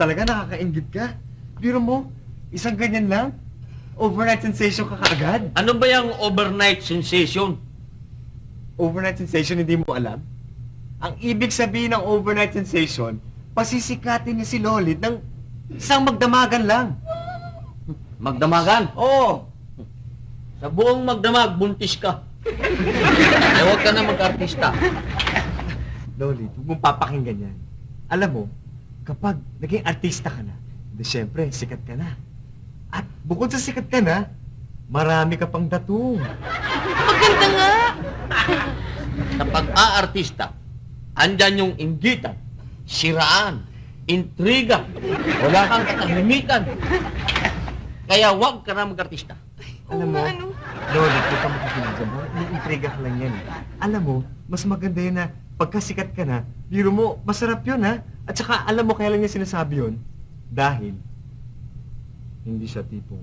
Talaga nakakaingit ka. Biro mo, isang ganyan lang, overnight sensation ka kaagad. Ano ba yung overnight sensation? Overnight sensation, hindi mo alam? Ang ibig sabihin ng overnight sensation, pasisikatin niya si Lolit ng isang magdamagan lang. Magdamagan? Oo. Sa buong magdamag, buntis ka. Eh, huwag ka na mag-artista. Lolit, huwag mong papakinggan yan. Alam mo, kapag naging artista ka na, di syempre, sikat ka na. At bukod sa sikat ka na, marami ka pang datong. Maganda nga! Sa pag-aartista, andyan yung inggitan, siraan, intriga, wala kang katahimikan. Kaya huwag ka na mag-artista. Alam mo, Lolit, huwag ka makikinig dyan. Iniintriga ka lang yan. Alam mo, mas maganda yun na pagkasikat ka na, biro mo, masarap yun ha. At saka alam mo kaya lang niya sinasabi yun? Dahil, hindi siya tipong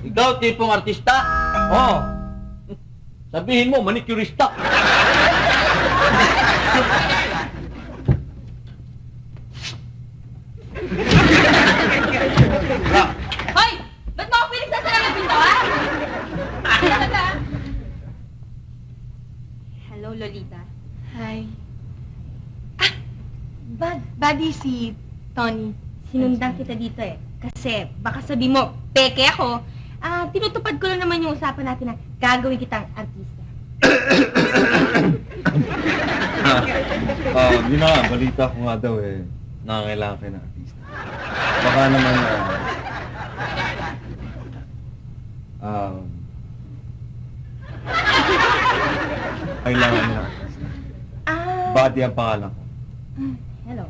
Ikaw, tipong artista? Oo. Sabihin mo, manicurista. Hoy! Ba't mo ako pinagsasara ng pinto, ha? Talaga? Hello, Lolita. Hi. Buddy si Tony. Sinundan kita dito eh. Kasi baka sabi mo, peke ako. Tinutupad ko lang naman yung usapan natin na gagawin kitang artista. Yun na nga, balita ko nga daw eh, nangangailangan kayo ng artista. Baka naman, kailangan ng artista. Buddy ang pangalan ko. Hello.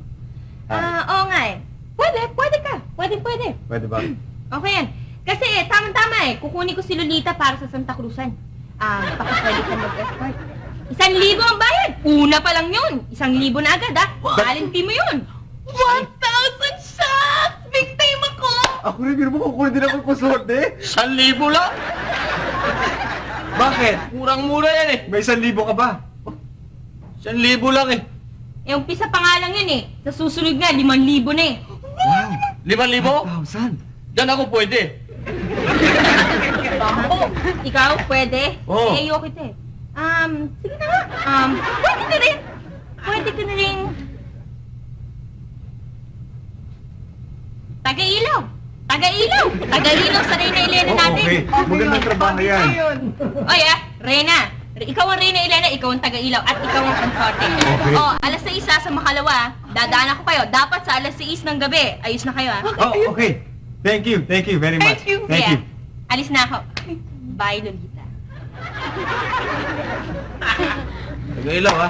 Oo nga eh. Pwede ka. Pwede. Pwede ba? Okay yan. Kasi tama-tama eh. Kukunin ko si Lolita para sa Santa Cruzan. Baka pwede ka mag-escort. 1,000 ang bayad. Una pa lang yun. 1,000 na agad ha. Valentine mo yun. 1,000 shots! Big time ako! Ako rin, biro mo, kukunin din ako yung pasorte. 1,000 lang? Bakit? Murang-mura yan eh. May 1,000 ka ba? 1,000 lang eh. Eh, umpisa pa nga lang yun eh. Sa susunod nga, 5,000 na eh. Wow! 5,000? 1,000? Diyan ako pwede. Ikaw, pwede? Oo. Eh, ayoko kita eh. Sige na nga. Pwede ka rin. Pwede ka na rin. Taga-ilaw sa Reyna Elena natin. Okay, magandang trabaho yan. Oy Reyna. Ikaw ang Reyna Elena, ikaw ang taga-ilaw, at ikaw ang konsorte. Okay. Alas 6 sa Makalawa, dadaan ako kayo. Dapat sa alas 6 ng gabi. Ayos na kayo, ha? Oh, okay. Thank you very much. Thank you. Yeah. Alis na ako. Bye, Lolita. Taga-ilaw ha.